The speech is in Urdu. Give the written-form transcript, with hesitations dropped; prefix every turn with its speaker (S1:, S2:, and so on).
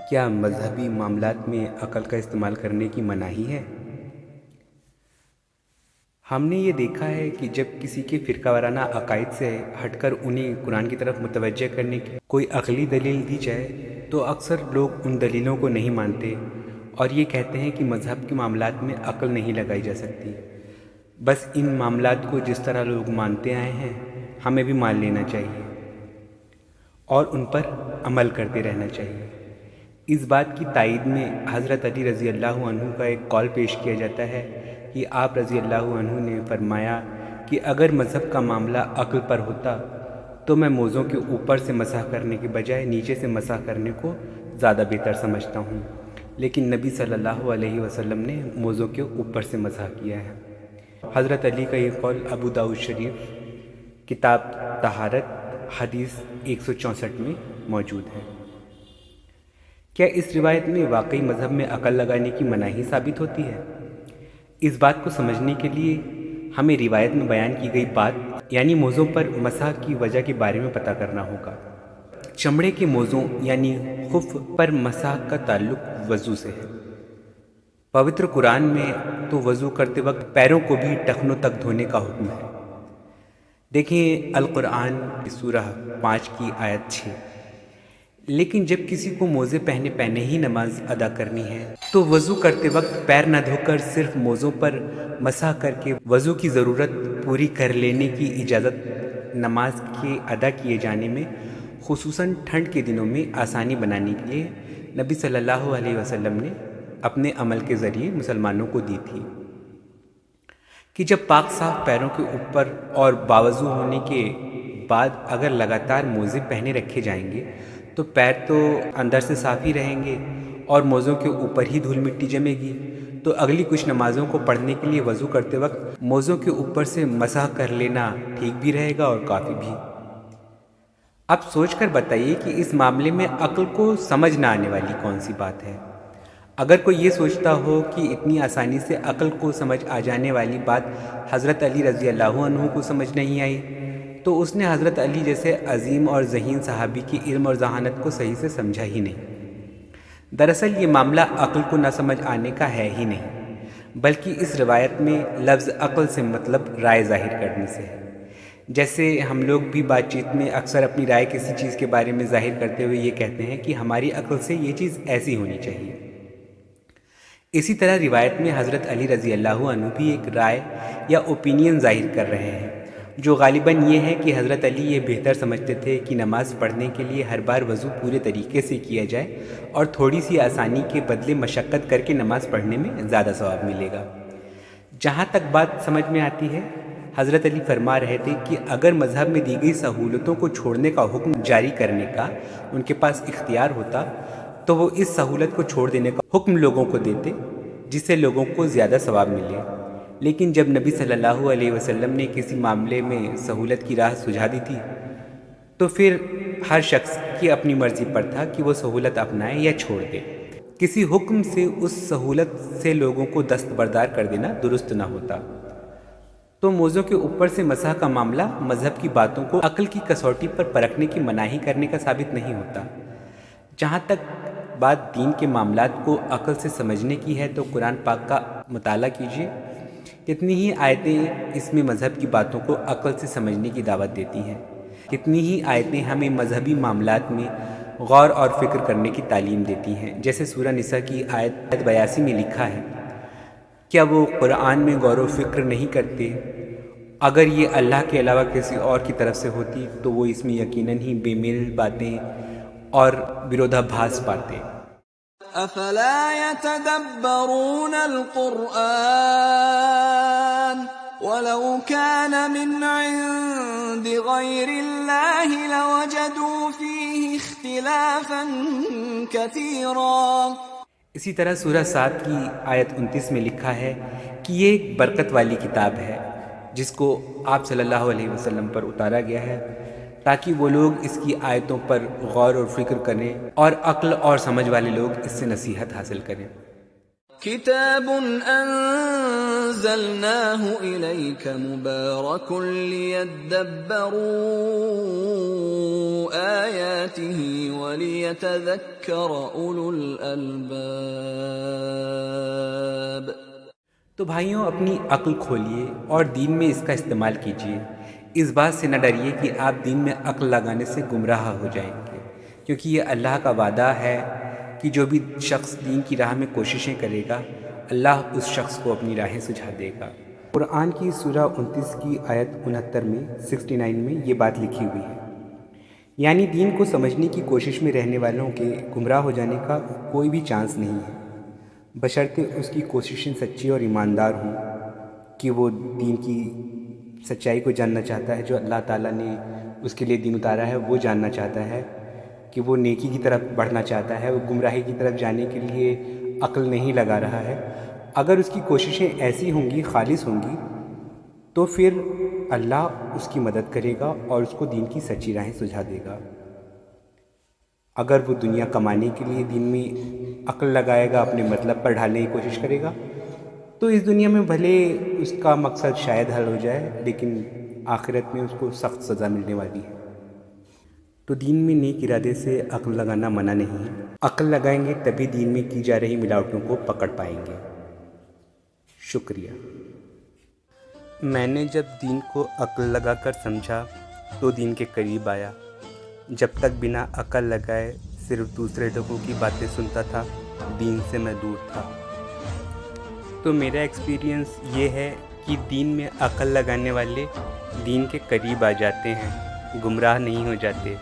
S1: کیا مذہبی معاملات میں عقل کا استعمال کرنے کی مناہی ہے؟ ہم نے یہ دیکھا ہے کہ جب کسی کے فرقہ وارانہ عقائد سے ہٹ کر انہیں قرآن کی طرف متوجہ کرنے کی کوئی عقلی دلیل دی جائے تو اکثر لوگ ان دلیلوں کو نہیں مانتے اور یہ کہتے ہیں کہ مذہب کے معاملات میں عقل نہیں لگائی جا سکتی، بس ان معاملات کو جس طرح لوگ مانتے آئے ہیں ہمیں بھی مان لینا چاہیے اور ان پر عمل کرتے رہنا چاہیے۔ اس بات کی تائید میں حضرت علی رضی اللہ عنہ کا ایک قول پیش کیا جاتا ہے کہ آپ رضی اللہ عنہ نے فرمایا کہ اگر مذہب کا معاملہ عقل پر ہوتا تو میں موزوں کے اوپر سے مسح کرنے کے بجائے نیچے سے مسح کرنے کو زیادہ بہتر سمجھتا ہوں، لیکن نبی صلی اللہ علیہ وسلم نے موزوں کے اوپر سے مسح کیا ہے۔ حضرت علی کا یہ قول ابو داؤد شریف کتاب طہارت حدیث 164 میں موجود ہے۔ کیا اس روایت میں واقعی مذہب میں عقل لگانے کی مناہی ثابت ہوتی ہے؟ اس بات کو سمجھنے کے لیے ہمیں روایت میں بیان کی گئی بات یعنی موزوں پر مسح کی وجہ کے بارے میں پتہ کرنا ہوگا۔ چمڑے کے موزوں یعنی خف پر مسح کا تعلق وضو سے ہے۔ پوتر قرآن میں تو وضو کرتے وقت پیروں کو بھی ٹخنوں تک دھونے کا حکم ہے۔ دیکھیں القرآن سورہ 5 کی آیت 6۔ لیکن جب کسی کو موزے پہنے ہی نماز ادا کرنی ہے تو وضو کرتے وقت پیر نہ دھو کر صرف موزوں پر مسح کر کے وضو کی ضرورت پوری کر لینے کی اجازت نماز کے ادا کیے جانے میں خصوصاً ٹھنڈ کے دنوں میں آسانی بنانے کے لیے نبی صلی اللہ علیہ وسلم نے اپنے عمل کے ذریعے مسلمانوں کو دی تھی کہ جب پاک صاف پیروں کے اوپر اور باوضو ہونے کے بعد اگر لگاتار موزے پہنے رکھے جائیں گے تو پیر تو اندر سے صاف ہی رہیں گے اور موزوں کے اوپر ہی دھول مٹی جمے گی، تو اگلی کچھ نمازوں کو پڑھنے کے لیے وضو کرتے وقت موزوں کے اوپر سے مسح کر لینا ٹھیک بھی رہے گا اور کافی بھی۔ اب سوچ کر بتائیے کہ اس معاملے میں عقل کو سمجھ نہ آنے والی کون سی بات ہے؟ اگر کوئی یہ سوچتا ہو کہ اتنی آسانی سے عقل کو سمجھ آ جانے والی بات حضرت علی رضی اللہ عنہ کو سمجھ نہیں آئی تو اس نے حضرت علی جیسے عظیم اور ذہین صحابی کی علم اور ذہانت کو صحیح سے سمجھا ہی نہیں۔ دراصل یہ معاملہ عقل کو نہ سمجھ آنے کا ہے ہی نہیں، بلکہ اس روایت میں لفظ عقل سے مطلب رائے ظاہر کرنے سے ہے۔ جیسے ہم لوگ بھی بات چیت میں اکثر اپنی رائے کسی چیز کے بارے میں ظاہر کرتے ہوئے یہ کہتے ہیں کہ ہماری عقل سے یہ چیز ایسی ہونی چاہیے۔ اسی طرح روایت میں حضرت علی رضی اللہ عنہ بھی ایک رائے یا اوپینین ظاہر کر رہے ہیں، جو غالباً یہ ہے کہ حضرت علی یہ بہتر سمجھتے تھے کہ نماز پڑھنے کے لیے ہر بار وضو پورے طریقے سے کیا جائے اور تھوڑی سی آسانی کے بدلے مشقت کر کے نماز پڑھنے میں زیادہ ثواب ملے گا۔ جہاں تک بات سمجھ میں آتی ہے، حضرت علی فرما رہے تھے کہ اگر مذہب میں دی گئی سہولتوں کو چھوڑنے کا حکم جاری کرنے کا ان کے پاس اختیار ہوتا تو وہ اس سہولت کو چھوڑ دینے کا حکم لوگوں کو دیتے جس سے لوگوں کو زیادہ ثواب ملے۔ لیکن جب نبی صلی اللہ علیہ وسلم نے کسی معاملے میں سہولت کی راہ سجھا دی تھی تو پھر ہر شخص کی اپنی مرضی پر تھا کہ وہ سہولت اپنائے یا چھوڑ دے۔ کسی حکم سے اس سہولت سے لوگوں کو دستبردار کر دینا درست نہ ہوتا۔ تو موزوں کے اوپر سے مسح کا معاملہ مذہب کی باتوں کو عقل کی کسوٹی پر پرکھنے کی مناہی کرنے کا ثابت نہیں ہوتا۔ جہاں تک بات دین کے معاملات کو عقل سے سمجھنے کی ہے تو قرآن پاک کا مطالعہ کیجیے، کتنی ہی آیتیں اس میں مذہب کی باتوں کو عقل سے سمجھنے کی دعوت دیتی ہیں، کتنی ہی آیتیں ہمیں مذہبی معاملات میں غور اور فکر کرنے کی تعلیم دیتی ہیں۔ جیسے سورہ نساء کی آیت 82 میں لکھا ہے، کیا وہ قرآن میں غور و فکر نہیں کرتے؟ اگر یہ اللہ کے علاوہ کسی اور کی طرف سے ہوتی تو وہ اس میں یقیناً ہی بے میل باتیں اور برودھا بھاس پاتے۔
S2: افلا يتدبرون القرآن ولو كان من عند غير الله لوجدوا فيه اختلافا كثيرا۔
S1: اسی طرح سورہ 7 کی آیت 29 میں لکھا ہے کہ یہ ایک برکت والی کتاب ہے جس کو آپ صلی اللہ علیہ وسلم پر اتارا گیا ہے تاکہ وہ لوگ اس کی آیتوں پر غور اور فکر کریں اور عقل اور سمجھ والے لوگ اس سے نصیحت حاصل کریں۔
S2: کتاب أنزلناه إليك مبارك ليدبروا آياته وليتذكر أولو الألباب۔
S1: تو بھائیوں، اپنی عقل کھولیے اور دین میں اس کا استعمال کیجیے۔ اس بات سے نہ ڈریے کہ آپ دین میں عقل لگانے سے گمراہ ہو جائیں گے، کیونکہ یہ اللہ کا وعدہ ہے کہ جو بھی شخص دین کی راہ میں کوششیں کرے گا، اللہ اس شخص کو اپنی راہیں سجھا دے گا۔ قرآن کی سورہ 29 کی آیت 69 میں 69 میں یہ بات لکھی ہوئی ہے، یعنی دین کو سمجھنے کی کوشش میں رہنے والوں کے گمراہ ہو جانے کا کوئی بھی چانس نہیں ہے، بشرطے اس کی کوششیں سچی اور ایماندار ہوں کہ وہ دین کی سچائی کو جاننا چاہتا ہے، جو اللہ تعالیٰ نے اس کے لیے دین اتارا ہے وہ جاننا چاہتا ہے، کہ وہ نیکی کی طرف بڑھنا چاہتا ہے، وہ گمراہی کی طرف جانے کے لیے عقل نہیں لگا رہا ہے۔ اگر اس کی کوششیں ایسی ہوں گی، خالص ہوں گی، تو پھر اللہ اس کی مدد کرے گا اور اس کو دین کی سچی راہیں سجھا دے گا۔ اگر وہ دنیا کمانے کے لیے دین میں عقل لگائے گا، اپنے مطلب پر ڈھالنے کی کوشش کرے گا، تو اس دنیا میں بھلے اس کا مقصد شاید حل ہو جائے، لیکن آخرت میں اس کو سخت سزا ملنے والی ہے۔ تو دین میں نیک ارادے سے عقل لگانا منع نہیں ہے، عقل لگائیں گے تبھی دین میں کی جا رہی ملاوٹوں کو پکڑ پائیں گے۔ شکریہ۔ میں نے جب دین کو عقل لگا کر سمجھا تو دین کے قریب آیا، جب تک بنا عقل لگائے صرف دوسرے لوگوں کی باتیں سنتا تھا، دین سے میں دور تھا۔ تو میرا ایکسپیرینس یہ ہے کہ دین میں عقل لگانے والے دین کے قریب آ جاتے ہیں، گمراہ نہیں ہو جاتے۔